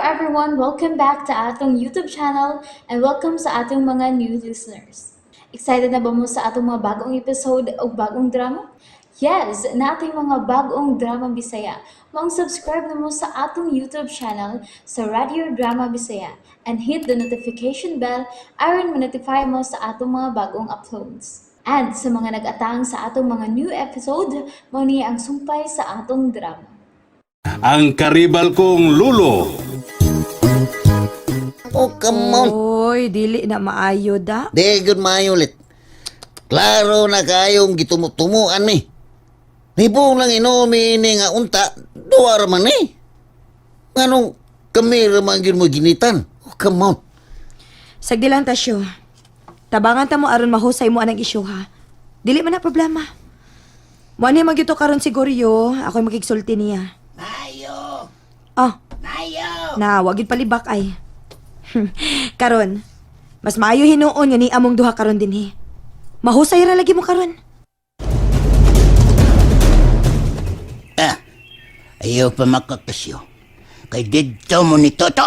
everyone, welcome back to atong YouTube channel and welcome sa atong mga new listeners. Excited na ba mo sa atong mga bagong episode o bagong drama? Yes, na ating mga bagong drama Bisaya. Mag-subscribe na mo sa atong YouTube channel sa Radio Drama Bisaya and hit the notification bell aron ma-notify mo sa atong mga bagong uploads. And sa mga nag-atang sa atong mga new episode, mo niya ang sumpay sa atong drama. Ang karibal kong lulo. Oh, come on. Oy, dili na maayo da. Di, good maayo ulit. Klaro na kayong gitumutumuan mi. Nibong lang inomi ini nga unta, duwa raman eh. Anong kami raman yun mo ginitan? Oh, come on. Sagdi lang tasyo. Tabangan ta mo aron mahusay mo anang isyu ha. Dili man na problema. Mo ani magito karon siguro yo, ako'y magigsulti niya. Mayo! Oh, Mayo! na wagid palibak ay. Karon, mas maayo hinuon nga ni among duha karon dinhi. Mahusay ra lagi mo karon. Ayaw pa makakasyo. Kay dito mo ni Toto.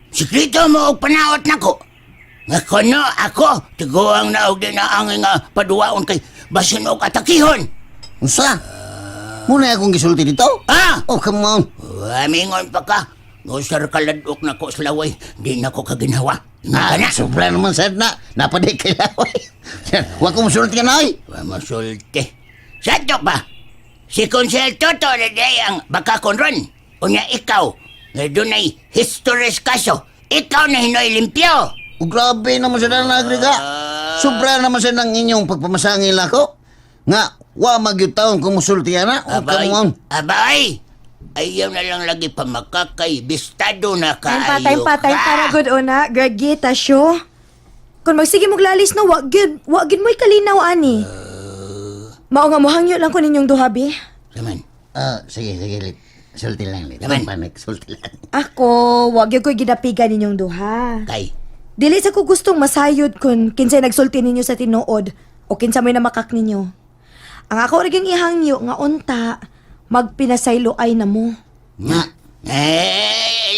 Sikrito mo og panaot nako. Nga kono ako, tiguang na og dinaangay nga paduwaon kay basin og atakihon. Unsa? Muna akong gisulti dito? Oh, come on. Amingon pa ka. Ngusar kaladok na ko sa laway. Di na ko kaginawa. Nga na. Sobra naman sad na. Napaday kay laway. Huwag ko masulti ka na ay. Huwag masulti. Sadto pa. Si Konsel Toto na day ang baka konron. Unya ikaw. Nga doon ay historis kaso. Ikaw na hinoy limpyo. Grabe naman sa nagriga. Sobra naman sa nang inyong pagpamasangil ako. Nga, wa magyutaon kung musultiya na. Abay, abay! Ayaw na lang lagi pa makakay. Bistado na kaayo Time pa, para good una. Greggy, tasyo. Kung magsige mong lalis na, wagid mo'y kalinaw ani. Mao nga mohangyo lang ko ninyong duha, bi. Saman. Sige, Lit. Sulti lang, Lit. Naman. Panik, sulti lang. Ako, wagyo ko'y gidapigan ninyong duha. Kay. Dili sa ko gustong masayod kung kinsay nagsulti ninyo sa tinuod o kinsa may namakak ninyo. Ang ako rin ihangyo nga unta, magpinasaylo ay na mo. Nga.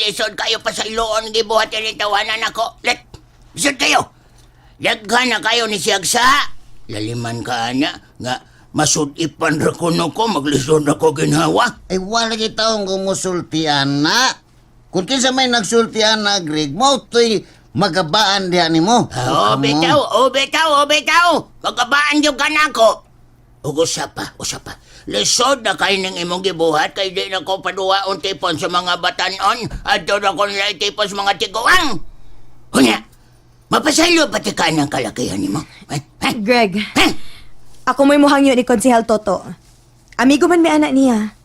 Lisod kayo pa sa iloon. Gibuhat yung tawanan ako. Lisod kayo. Laghan na kayo ni Siyagsa. Laliman ka na. Nga, masudipan ra kuno ko. Maglisod ako ginhawa. Ay, wala kitang kumusultian na. Kung kinsa may nagsultian na, Greg, mo to'y magabaan diyan ni mo. Bitaw. Magkabaan yung ka na ako. Usapa. Lisod na kayo ng imong gibuhat kay di na ko paduwaon tipon sa mga batanon at doon ako nila tipon sa mga tiguang. Hunya, mapasalo pati ka ng kalakihan ni mo. Greg, ako mo'y muhangyo ni Konsehal Toto. Amigo man may anak niya.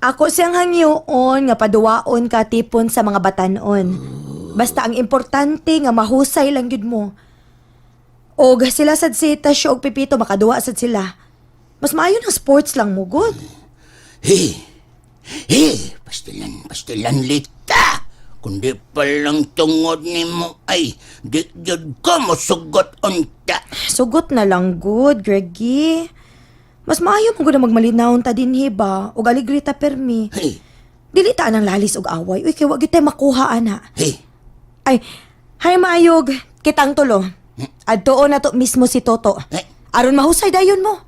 Ako siyang hangyoon nga paduwaon ka tipon sa mga batanon. Basta ang importante nga mahusay lang yun mo. O sila sad si Tasyo og Pipito makaduwa sad sila. Mas maayo ng sports lang mo, good. Pastilan lita. Kundi pa lang tungod ni mo ay di jud ko mo sugot unta. Sugot na lang, good, Greggy. Mas maayo mo na magmalinawon ta din, ba? O galigrita permi. Dili ta nang lalis og away. Uy, kaya wag tayo makuha, ana. Ay, hay maayog, kitang tulo. Adtoon na to mismo si Toto. Aron mahusay dayon mo.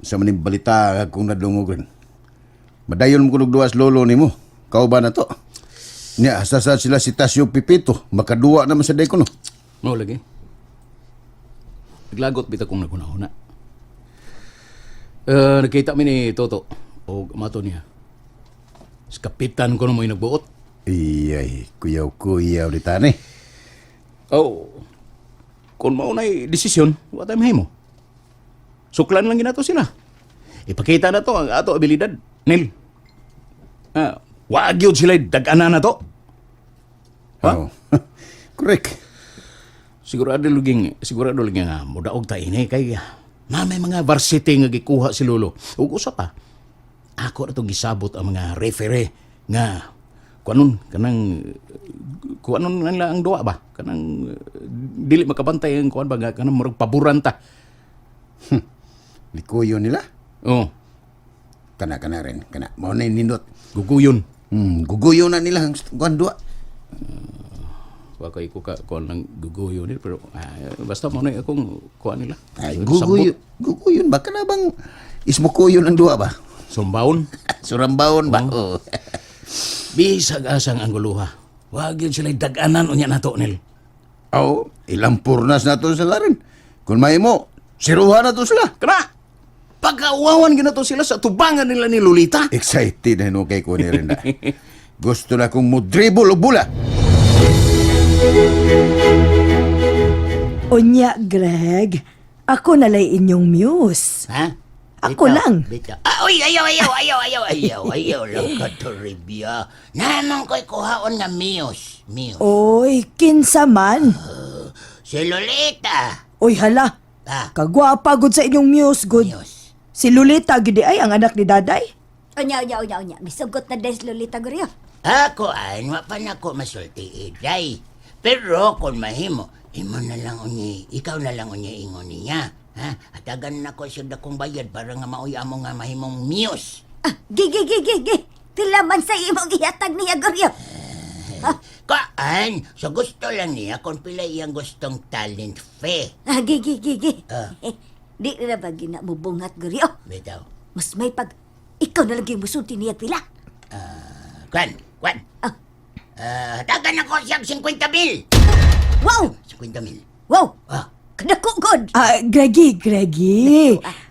Sa maning balita kung nadungog rin. Madayon mo kunog duwas lolo ni mo. Kau ba na to? Nya, asasad sila si Tasyo Pipito. Makaduwa naman sa day ko no. Mo lagi. Naglagot bita kong nagunahuna. Nakita mi ni Toto. O mato niya. Si kapitan ko na mo'y nagbuot. Iyay, kuyaw di tani. Oh, kung maunay desisyon, what I'm mo. Suklan lang ginato sila. Ipakita na to ang ato abilidad. Nil. Wag yun sila dag-ana na to. Ha? Oh. Correct. Sigurado luging nga mudaog ta ini kay may mga varsity nga gikuha si Lolo. Ug usa pa. Ako na itong gisabot ang mga referee nga kuanon nila ang duwa ba? Kanang dili makabantay ang kuan ba kanang murag paboran ta. Likuyo nila. Oh, Kana rin, kana. Mao na nindot. guguyon. Guguyo na nila ang kuan duwa. Wakay ko ng guguyon nila, pero basta mo na akong kuha nila. Ay, guguyon ba? Kana bang ismukuyon ang duwa ba? Sumbawon. Surambawon ba? Oh. Bisag asang ang guluha. Wag yun sila daganan unya nato nil. Oh, ilang purnas na to sila rin. Kung may mo, siruha na to sila. Kana! Pagkauwawan gina to sila sa tubangan nila ni Lolita. Excited na kay ko ni rin na. Gusto na kong mo dribble o bula. Unya, Greg. Ako nalay inyong muse. Ha? Ako lang. Bitaw. Uy, ayaw lang ka, Toribia. Naman ko'y kuhaon nga Muse. Oy, kinsa man. Si Lolita. Oy, hala. Ah, Kagwapa gud sa inyong muse, good. Muse. Si Lolita, gidi ay, ang anak ni Daday. Unya. Misugot na des Lolita Goryo. Ako ay, pa na ko masulti iday. Pero kung mahimo, imo na lang unyi, ikaw na lang unyi ingon niya. Ha? Atagan na ko siya dakong bayad para nga mauya mo nga mahimong Muse. Gigi. Pila man sa imong ihatag niya Goryo. Kaan, so gusto lang niya kung pila iyang gustong talent fee. Gigi. Ah. Di na ba ginamubungat Goryo? Bitaw. Mas may pag ikaw na lagi musulti niya pila. Kwan. Ah. Hatagan ako siyang 50,000. Wow! 50,000. Wow! Ah, Kadako god. Greggy.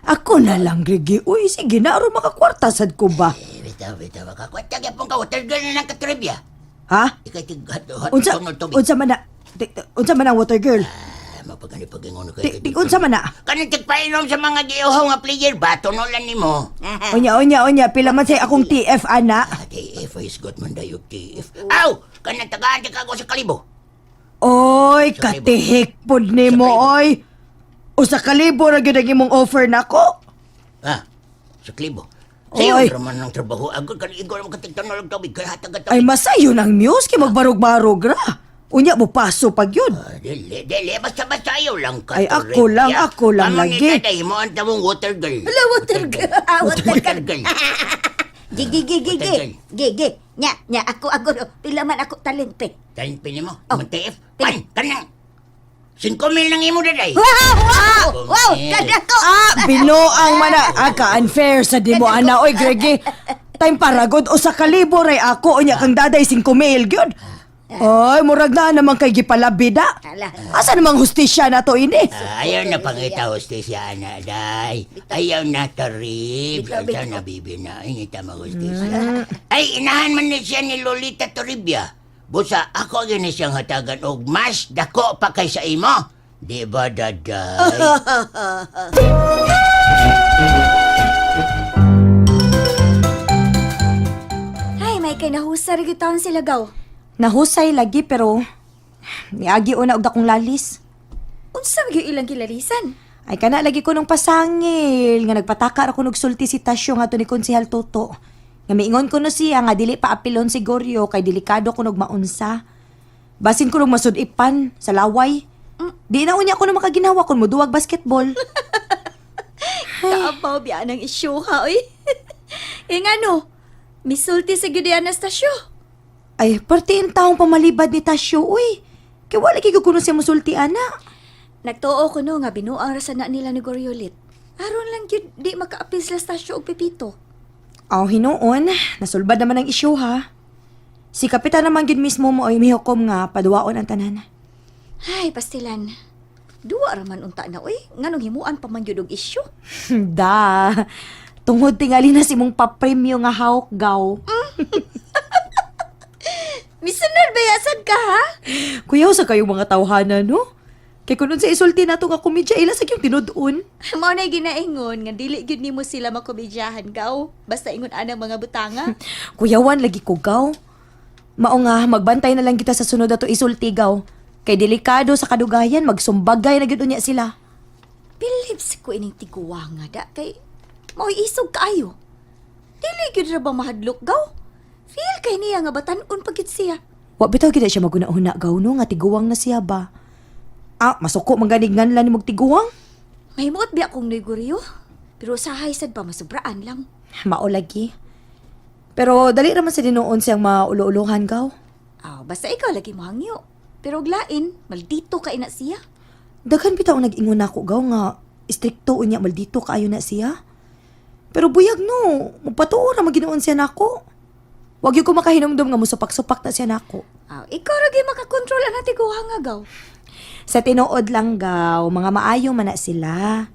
Ako na lang, Greggy. Uy, sige na, aron makakwarta sad ko ba? bitaw. Makakwenta kaya pong ka-water girl na ng katribya. Ha? Ikay tig-hot Unsa tubig. unsa man na? Unsa man ang water girl? Mapagani-pagingon ko kayo. Unsa man na? Kanang tigpainom sa mga giuhaw nga player ba? Tunulan ni mo. Unya, pila man say akong TF ana. TF is good man dayo TF. Aw! Kanang tagaan di ka ako sa kalibo. Oy, Sa kalibo. katihik pod nimo, Sa kalibo. oy. Usa ka libo ra gyud ang imong offer nako. Sa kalibo. Oy. Sa'yo raman ng trabaho. Agad ka igor mo katigtanong ng tubig. Kaya hatagat Ay masayo ng muse kay magbarog-barog ra. Unya mo paso pag yun. Dili. Basta ayaw lang ka. Ay, Toribia. ako lang Amang lagi. itaday mo ang tamong water girl. Wala water girl. Water girl. Gigi. Nya ako Goryo. Pila man ako talente. Kain pini mo. Oh. TF. Pili. Kanang. 5,000 lang imo daday. Wow! Kadako. Binuang mana. Ka-unfair sa di mo ana. Oy, Greggy. Time paragod o sa kalibo ray ako. Unya kang daday 5,000 gyud. Oy, murag na naman kay gipalabida. Ala. Asa namang hustisya na to ini? Ayaw na pangita hostesya na, day. Ayaw na tarib. Bitaw. Ayaw na bibi na. Ingita mag-hostesya. Ay, inahan man ni siya ni Lolita Toribia. Busa, ako gini siyang hatagan og mas dako pa kay sa imo. Di ba, daday? Ay, may kay nahusar gyud taon sila gaw. Nahusay lagi pero niagi una og dakong lalis. Unsa gyud ilang kilalisan? Ay kana lagi ko nung pasangil nga nagpataka ako og sultisitasyon nga to ni Konsehal Toto. Nga miingon ko no siya nga dili pa apilon si Goryo kay delikado ko og maunsa. Basin ko nung masudipan sa laway. Di na unya ko na makaginawa kun moduwag basketball. Kaabaw biya ng isyu ha, oy. Ngano? Misulti sa gyud Anastasio. Ay, partiin taong pamalibad ni Tasyo, uy. Kaya wala kay kuno siya musulti, ana. Nagtuo ko no nga binuang rasa na nila ni Goryolit. Aron lang gyud di makaapil sila Stasio og Pepito. Aw, hinoon. Nasulbad naman ang isyu, ha. Si Kapitan naman gyud mismo mo ay mihukom nga paduwaon ang tanan. Ay, pastilan. Duwa raman unta na, oy. Nganong himuan pa man gyud og isyu? Da. Tungod tingali na si mong papremyo nga hawk gaw. Misunod bayasan ka, ha? Kuyaw sa kayong mga tawhana, no? Kay kunon sa isulti na to nga komedya, ila sa kiyong tinudun. Mao na ginaingon nga dili gyud nimo sila makomedyahan gaw. Basta ingon ana mga butanga. Kuyawan, lagi ko gaw. Mao nga, magbantay na lang kita sa sunod na to isulti gaw. Kay delikado sa kadugayan, magsumbagay na gyud unya sila. Philips ko ining tiguwanga da kay mao isog kaayo. Dili gyud ra ba mahadlok gaw? Feel kay niya nga batan-on pagit siya. Wa bitaw gid siya maguna-una gaw no nga tiguwang na siya ba. Masuko man ganig nganlan ni tiguwang. Mahimuot biya akong negoryo. Pero usahay sad pa masubraan lang. Mao lagi. Pero dali raman sa dinuon siyang maulo-uluhan gaw. Basta ikaw lagi mo hangyo. Pero glain, maldito ka ina siya. Daghan bitaw nag-ingon nako gaw nga istrikto unya maldito kaayo na siya. Pero buyag no, magpatuo ra maginuon siya nako. Wag yung ko makahinumdum nga musupak-supak na siya nako. Ikaw lagi makakontrol ang tiguwa nga gaw. Sa tinuod lang gaw, mga maayo man na sila.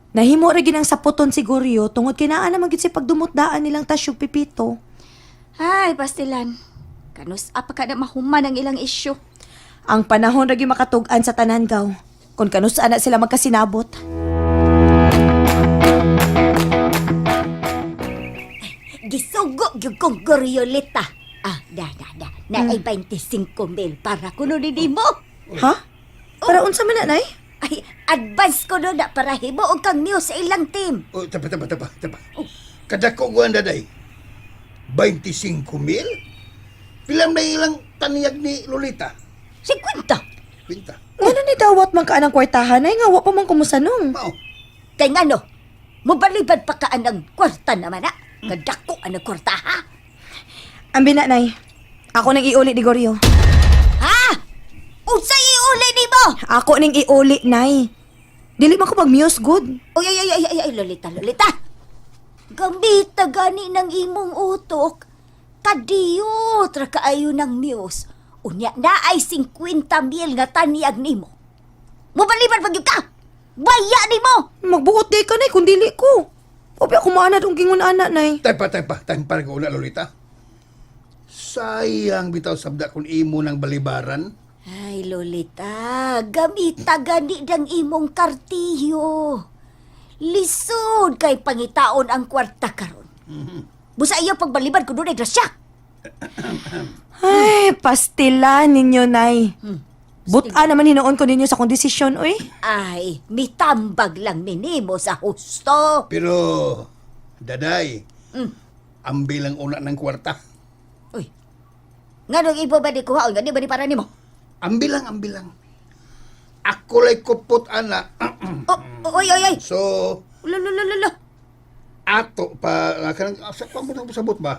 Nahimo ra ginang saputon siguro tungod kinaan naman gid si pagdumot-daan nilang tasyog pipito. Ay, pastilan. Kanus apa ka na mahuman ang ilang isyu. Ang panahon ra gyud makatug-an sa tanan gaw. Kung kanus-an na sila magkasinabot. Gisugo gyud kong Goriolita. Na ay 25,000 para kuno ni mo. Ha? Para unsa man na, nay? Ay, advance ko no na para hibo og kang news sa ilang team. Oh, tapa. Kadako ko ang daday. 25,000? Pilam na ilang taniyag ni Lolita. 50. Pinta. Ngano ni dawat man ka anang kwartahan ay nga wa pa man kumusanong. Mao. Kay ngano, mubalibad pa ka anang kwarta naman na. Kadako anang kwarta ha. Ambi na, nay. Ako nang iuli ni Goryo. Ha? Unsay iuli ni mo? Ako ning iuli, nay. Dili man ko mag-muse good. Ay, Lolita. Gambita gani ng imong utok. Kadiyot ra kaayo ng news. Unya na ay 50,000 nga taniyag nimo. Mubaliban pag ka! Baya nimo! Magbuot di ka, nay, kung dili ko. Obi ako maanad ang gingon anak, nay. Taypa. Tayong parang una, Lolita. Sayang bitaw sabda kung imo ng balibaran. Ay, Lolita, gamita gani ng imong kartiyo. Lisod kay pangitaon ang kwarta karon. Busa iyo pagbalibad ko doon ay grasya. Ay, pastila ninyo, nay. Buta naman hinoon ko ninyo sa kondisisyon, oy. Ay, mitambag lang minimo sa husto. Pero, daday, ang bilang una ng kwarta. Uy, nga nung ibo ba di kuhaon, nga di ba di para nimo? Ang bilang. Ako lay kupot, ana. Oy. So, Lolo. ato pa, sa sabot ba?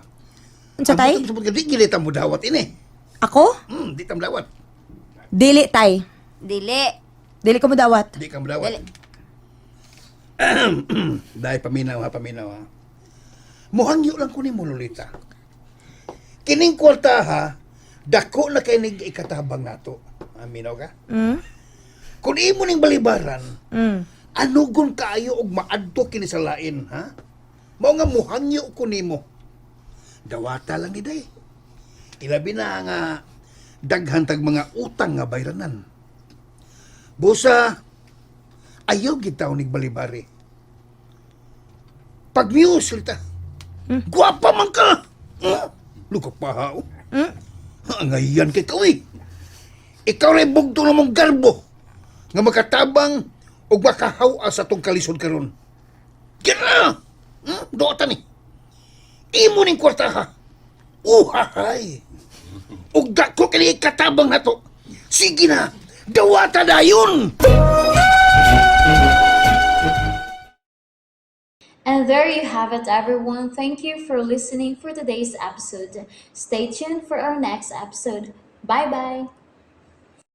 Unsa, tay? Sabot ka, di gilitan mo dawat ini. Ako? Di tam dawat. Dili, tay. Dili. Dili ko mo dawat. Di ka mo dawat. Dili. Dahil paminaw ha. Muhangyo lang ko ni mo, Lolita. Kining kwarta ha, dako na kay nig ikatabang nato. Aminaw ka? Kung imo ning balibaran, anugon kaayo og maadto kini sa lain, ha? Mao nga muhangyo ko nimo. Dawata lang iday. Ilabi na nga daghan tag mga utang nga bayranan. Busa ayaw gitaw nig balibari. Pag muse lita. Guwapa man ka. Luka pa hao. Ngayon kay kawi. Ikaw rin bugto na mong garbo nga makatabang o makahawa sa tong kalisod karon. Kira! Doota ni. Imo ning kwarta ha. Uhahay. Ug dako kini katabang nato. Sige na. Dawata dayon. And there you have it, everyone. Thank you for listening for today's episode. Stay tuned for our next episode. Bye bye.